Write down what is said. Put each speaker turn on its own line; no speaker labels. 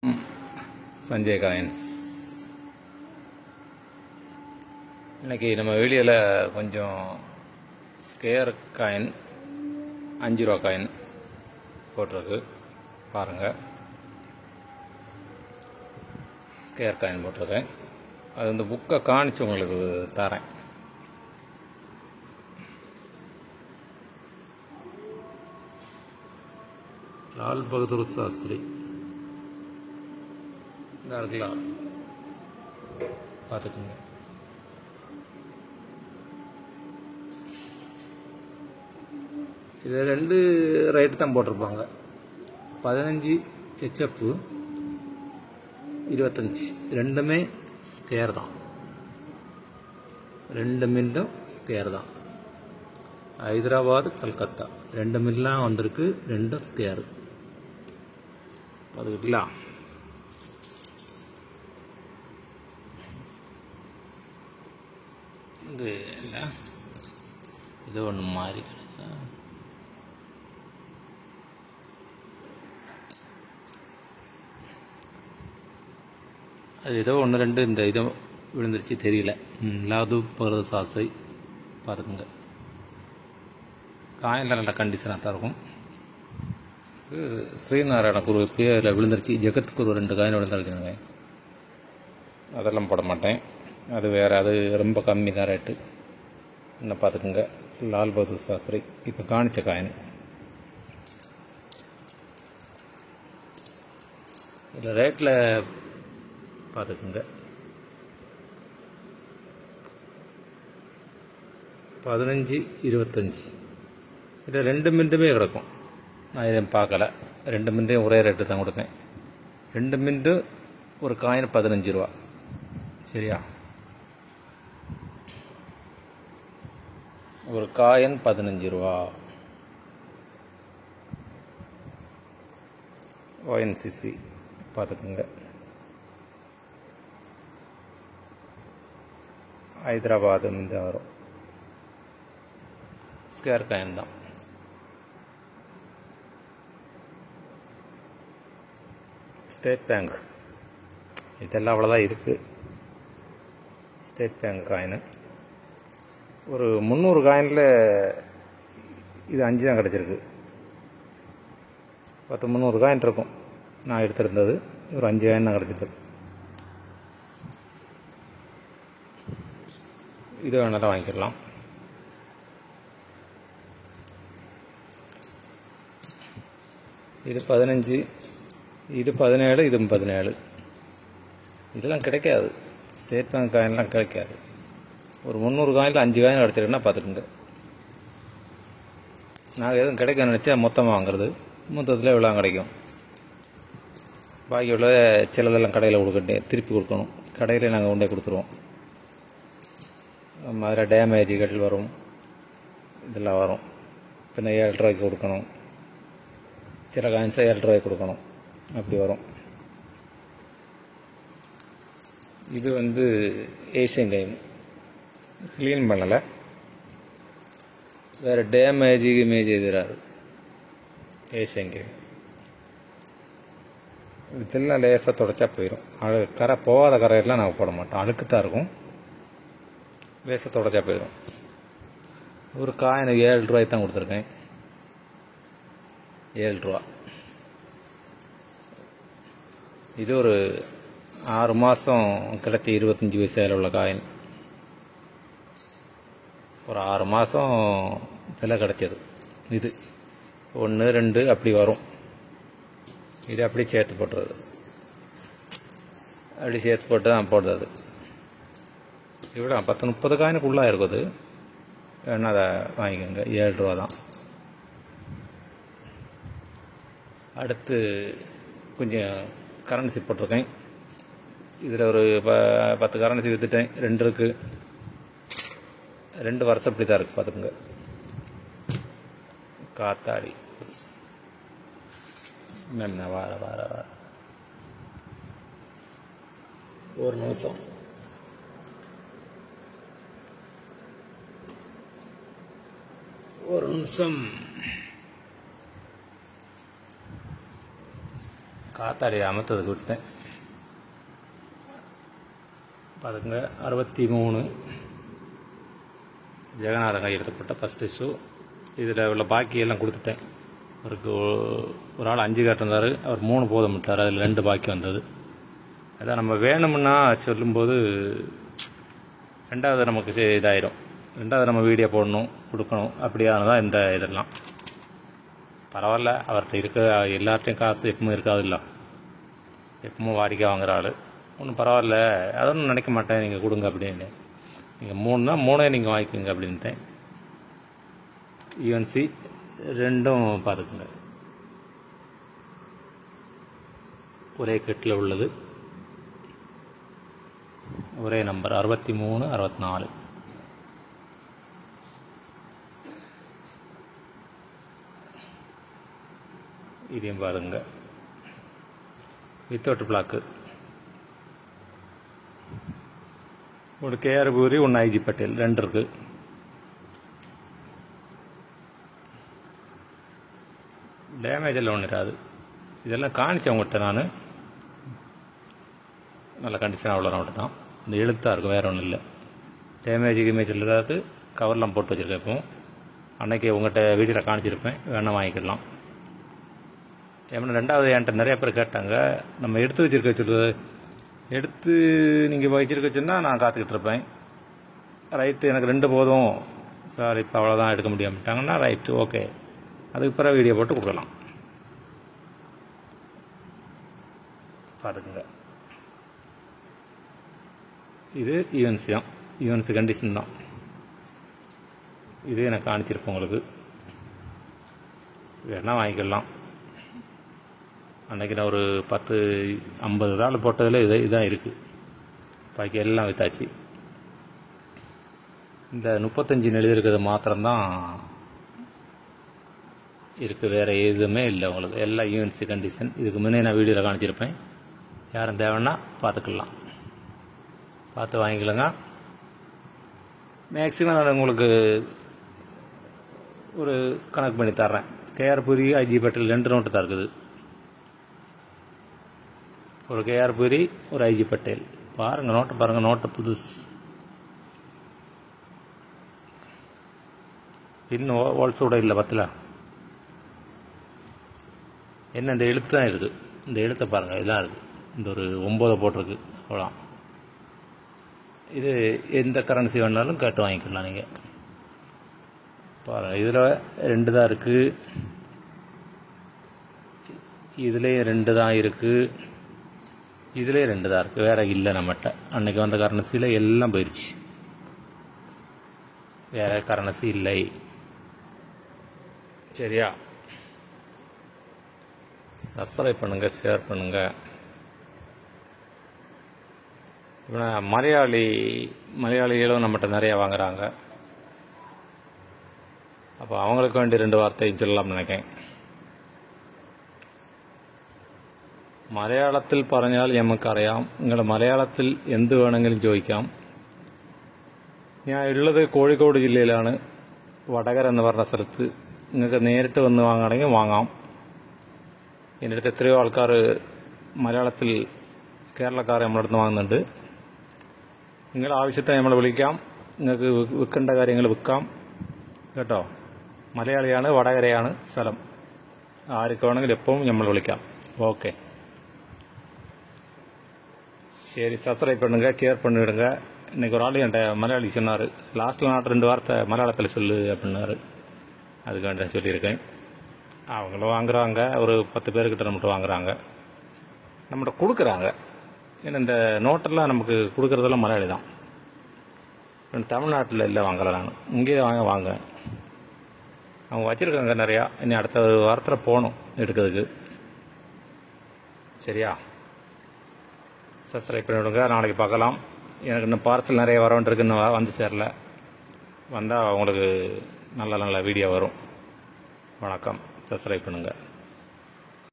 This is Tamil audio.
சஞ்சய் காயின்ஸ். இன்றைக்கி நம்ம வீடியோவில் கொஞ்சம் ஸ்கேர் காயின் 5 ரூபா காயின் போட்டிருக்கு பாருங்கள். ஸ்கேர் காயின் போட்டிருக்கேன். அது இந்த புக்கை காணிச்சு உங்களுக்கு தரேன். லால் பகதூர் சாஸ்திரி இதாக இருக்கலாம், பார்த்துக்குங்க. இது 2 ரேட்டு தான் போட்டிருப்பாங்க. 15 HF 25 ரெண்டுமே ஸ்கேர் தான். 2 மில்லும் ஸ்கேர் தான். ஹைதராபாத், கல்கத்தா 2 மில்லாம் வந்திருக்கு. 2 ஸ்கேர் பார்த்துக்கிட்டீங்களா? இது இல்லை, இது ஒன்று மாறி கிடக்கு. அது ஏதோ 1-2 இந்த இதை விழுந்துருச்சு, தெரியல. லாது பகதூர் சாஸ்திரி பார்த்துக்குங்க. காயினில் நல்ல கண்டிஷனாக தான் இருக்கும். ஸ்ரீநாராயண குரு இப்பயே அதில் விழுந்துருச்சு. ஜெகத்குரு 2 காயின் விழுந்துருக்குங்க. அதெல்லாம் போட மாட்டேன், அது வேறு. அது ரொம்ப கம்மி தான் ரேட்டு. என்ன பார்த்துக்குங்க. லால் பகதூர் சாஸ்திரி இப்போ காணிச்ச காயின். இதில் ரேட்டில் பார்த்துக்குங்க. 15, 25 இதில் 2 மின்ட்டுமே கிடக்கும். நான் இதை பார்க்கல. 2 மின்ட்டையும் ஒரே ரேட்டு தான் கொடுப்பேன். 2 மின்ட்டு ஒரு காயின் 15 ரூபா. சரியா? ஒரு காயின் 15 ரூபா. ONCC பார்த்துக்குங்க. ஹைதராபாத் இந்த வரும். ஸ்கேர் காயின் தான். ஸ்டேட் பேங்க் இதெல்லாம் அவ்வளோதான் இருக்குது. ஸ்டேட் பேங்க் காயின் ஒரு 300 காயினில் இது 5 தான் கிடச்சிருக்கு. 300 காயின் இருக்கும் நான் எடுத்திருந்தது. ஒரு 5 காயின் தான் கிடச்சிது. இது வேணாலும் வாங்கிக்கலாம். இது 15, இது 17, இது 17. இதெல்லாம் கிடைக்காது. ஸ்டேட் பேங்க் காயின்லாம் கிடைக்காது. ஒரு 300 காயினில் 5 காயின் கிடச்சிருக்குன்னா பார்த்துக்குங்க. நாங்கள் எதுவும் கிடைக்க நினச்சா மொத்தமாக வாங்குறது. மொத்தத்தில் எவ்வளோ கிடைக்கும். பாக்கி உள்ள சிலதெல்லாம் கடையில் கொடுக்கட்டே திருப்பி கொடுக்கணும். கடையில் நாங்கள் கொண்டே கொடுத்துருவோம். அதில் டேமேஜுகள் வரும், இதெல்லாம் வரும். பின்ன 7 ரூபாய்க்கு கொடுக்கணும். சில காயின்ஸை 7 ரூபாய்க்கு கொடுக்கணும். அப்படி வரும். இது ஏஷியன் கேம் க்ளீன் பண்ணலை. வேறு டேமேஜ் எதிராது. ஏஷியன் கேம் இதெல்லாம் லேசாக தொடச்சா போயிடும். கரை போகாத கரையெல்லாம் நாங்கள் போட மாட்டோம். அழுக்குத்தான் இருக்கும். லேசாக தொடச்சா போயிடும். ஒரு காயின் 7 ரூபாய்க்கு தான் கொடுத்துருக்கேன். 7 ரூபா. இது ஒரு 6 மாதம் கிடைச்சி 25 பைசாவில் உள்ள காயின். ஒரு 6 மாதம் விலை கிடச்சது. இது 1, 2 அப்படி வரும். இது அப்படி சேர்த்து போட்டுறது. அப்படி சேர்த்து போட்டு தான் போடுறது. இவ்வளோ 10-30 காயினுக்குள்ளே இருக்குது. வேணா அதை வாங்கிக்கோங்க. 7 ரூபா தான். அடுத்து கொஞ்சம் கரன்சி போட்டிருக்கேன். இதில் ஒரு 10 கரன்சி விற்றுட்டேன். 2 இருக்குது. 2 வருஷம் இப்படி தான் இருக்குது. பார்த்துக்குங்க. காத்தாடி என்ன வார ஒரு நிமிஷம். காத்தாடி அமர்த்ததுக்கு விட்டேன். பார்த்துங்க 63 ஜெகநாதன் கையெழுத்தப்பட்ட ஃபஸ்ட்டு இஷ்யூ. இதில் உள்ள பாக்கியெல்லாம் கொடுத்துட்டேன். அவருக்கு ஒரு ஆள் 5 கேட்டிருந்தார், அவர் 3 போதும் விட்டார். அதில் 2 பாக்கி வந்தது. அதான் நம்ம வேணும்னா சொல்லும்போது ரெண்டாவது நமக்கு இதாயிடும். ரெண்டாவது நம்ம வீடியோ போடணும், கொடுக்கணும். அப்படியானதான் இந்த இதெல்லாம் பரவாயில்ல. அவர்கிட்ட இருக்க எல்லார்ட்டையும் காசு எப்பவும் இருக்காது இல்லை, எப்பவும் வாடிக்கை வாங்குற ஆள். ஒன்றும் பரவாயில்ல, அதொன்றும் நினைக்க மாட்டேன் நீங்கள் கொடுங்க அப்படின்னு. நீங்கள் 3னா 3 நீங்கள் வாங்கிக்கோங்க அப்படின்ட்டேன். யூஎன்சி 2ம் பார்த்துக்குங்க, ஒரே கட்டில் உள்ளது, ஒரே நம்பர் 63 64. இதையும் பாருங்க, வித்தவுட் பிளாக்கு. ஒரு கேஆர் பூரி, 1 ஐஜி பட்டேல், 2 இருக்கு. டேமேஜ் எல்லாம் ஒன்று இராது. இதெல்லாம் காணிச்சேன் உங்கள்கிட்ட நான். நல்ல கண்டிஷனாக உள்ள நோட்டு தான். இந்த எழுத்தாக இருக்கும், வேறு ஒன்றும் இல்லை. டேமேஜ் கிமேஜ் இல்லாத கவர்லாம் போட்டு வச்சுருக்கேன். இப்போ அன்னைக்கு உங்கள்கிட்ட வீடியோவில் காணிச்சிருப்பேன், வேணால் வாங்கிக்கலாம். ஏன்னா 2வது என்கிட்ட நிறைய பேர் கேட்டாங்க, நம்ம எடுத்து வச்சுருக்க சொல்லுது, எடுத்து நீங்கள் வச்சிருக்க சொன்னால் நான் காத்துக்கிட்டு இருப்பேன். ரைட்டு, எனக்கு 2 போதும் சார், இப்போ அவ்வளோதான் எடுக்க முடியாமட்டாங்கன்னா ரைட்டு, ஓகே, அதுக்கு பிறகு வீடியோ போட்டு கொடுக்கலாம். பார்த்துக்குங்க, இது யூஎன்சி தான், யூஎன்சி கண்டிஷன் தான். இது எனக்கு காணிச்சிருப்பேன் உங்களுக்கு, வேணால் வாங்கிக்கலாம். அன்றைக்கி நான் ஒரு 10-50 நாள் போட்டதில் இதுதான் இருக்குது. பாக்கி எல்லாம் வித்தாச்சு. இந்த 35 எழுதியிருக்கிறது மாத்திரம்தான் இருக்குது, வேறு எதுவுமே இல்லை உங்களுக்கு. எல்லாம் யூஎன்சி கண்டிஷன். இதுக்கு முன்னே நான் வீடியோவில் காணிச்சிருப்பேன். யாரும் தேவைன்னா பார்த்துக்கலாம், பார்த்து வாங்கிக்கலங்க. மேக்ஸிமம் நான் உங்களுக்கு ஒரு கணக்கு பண்ணி தர்றேன். KR Puri, IG Patel 2 note தான் இருக்குது. ஒரு கேஆர் பூரி, ஒரு ஐஜி பட்டேல். பாருங்கள் நோட்டை பாருங்கள், நோட்டை புதுசு. இன்னும் ஹோல்ஸோட இல்லை, 10ல் என்ன இந்த எழுத்து தான் இருக்குது. இந்த எழுத்தை பாருங்கள், இதெல்லாம் இருக்குது. இந்த ஒரு 9 போட்டிருக்கு, அவ்வளோ. இது எந்த கரன்சி வேணாலும் கேட்டு வாங்கிக்கலாம் நீங்கள். பாருங்கள், இதில் 2 தான் இருக்குது, இதுலேயும் 2 தான் இருக்குது, இதிலே 2 தான் இருக்குது, வேறு இல்லை நம்மகிட்ட. அன்றைக்கி வந்த கரன்சியில் எல்லாம் போயிடுச்சு, வேறு கரன்சி இல்லை. சரியா? சப்ஸ்கிரைப் பண்ணுங்கள், ஷேர் பண்ணுங்கள். இப்போ மலையாளிகளும் நம்மகிட்ட நிறையா வாங்குகிறாங்க. அப்போ அவங்களுக்கு வேண்டி 2 வார்த்தையும் சொல்லலாம்னு நினைக்கிறேன். മലയാളത്തിൽ പറഞ്ഞാൽ നമുക്കറിയാം, നിങ്ങൾ മലയാളത്തിൽ എന്ത് വേണമെങ്കിലും ചോദിക്കാം. ഞാൻ ഉള്ളത് കോഴിക്കോട് ജില്ലയിലാണ്, വടകര എന്ന് പറഞ്ഞ സ്ഥലത്ത്. നിങ്ങൾക്ക് നേരിട്ട് വന്ന് വാങ്ങുകയാണെങ്കിൽ വാങ്ങാം. എൻ്റെ അടുത്ത് എത്രയോ ആൾക്കാർ മലയാളത്തിൽ, കേരളക്കാർ നമ്മുടെ അടുത്ത് വാങ്ങുന്നുണ്ട്. നിങ്ങളുടെ ആവശ്യത്തിന് നമ്മൾ വിളിക്കാം, നിങ്ങൾക്ക് വിൽക്കേണ്ട കാര്യങ്ങൾ വിൽക്കാം കേട്ടോ. മലയാളിയാണ്, വടകരയാണ് സ്ഥലം. ആർക്ക് വേണമെങ്കിലും എപ്പോഴും നമ്മൾ വിളിക്കാം. ஓகே, சரி. சப்ஸ்கிரைப் பண்ணுங்க, ஷேர் பண்ணிவிடுங்க. இன்றைக்கி ஒரு ஆள் என்கிட்ட மலையாளி சொன்னார், லாஸ்ட்டில் நான் 2 வார்த்தை மலையாளத்தில் சொல்லு அப்படின்னாரு. அதுக்காண்டி சொல்லியிருக்கேன். அவங்களும் வாங்குறாங்க, ஒரு 10 பேர்கிட்ட நம்மகிட்ட வாங்குறாங்க, நம்மகிட்ட கொடுக்குறாங்க. ஏன்னா இந்த நோட்டெல்லாம் நமக்கு கொடுக்குறதெல்லாம் மலையாளி தான். தமிழ்நாட்டில் இல்லை வாங்கலை, நான் இங்கேயே வாங்குவேன். அவங்க வச்சுருக்காங்க நிறையா. இனி அடுத்த வாரத்தில் போகணும் எடுக்கிறதுக்கு. சரியா? சப்ஸ்கிரைப் பண்ணி விடுங்க. நாளைக்கு பார்க்கலாம். எனக்கு இன்னும் பார்சல் நிறைய வர வேண்டியிருக்கு, இன்னும் வந்து சேரல. வந்தால் உங்களுக்கு நல்ல நல்ல வீடியோ வரும். வணக்கம். சப்ஸ்கிரைப் பண்ணுங்கள்.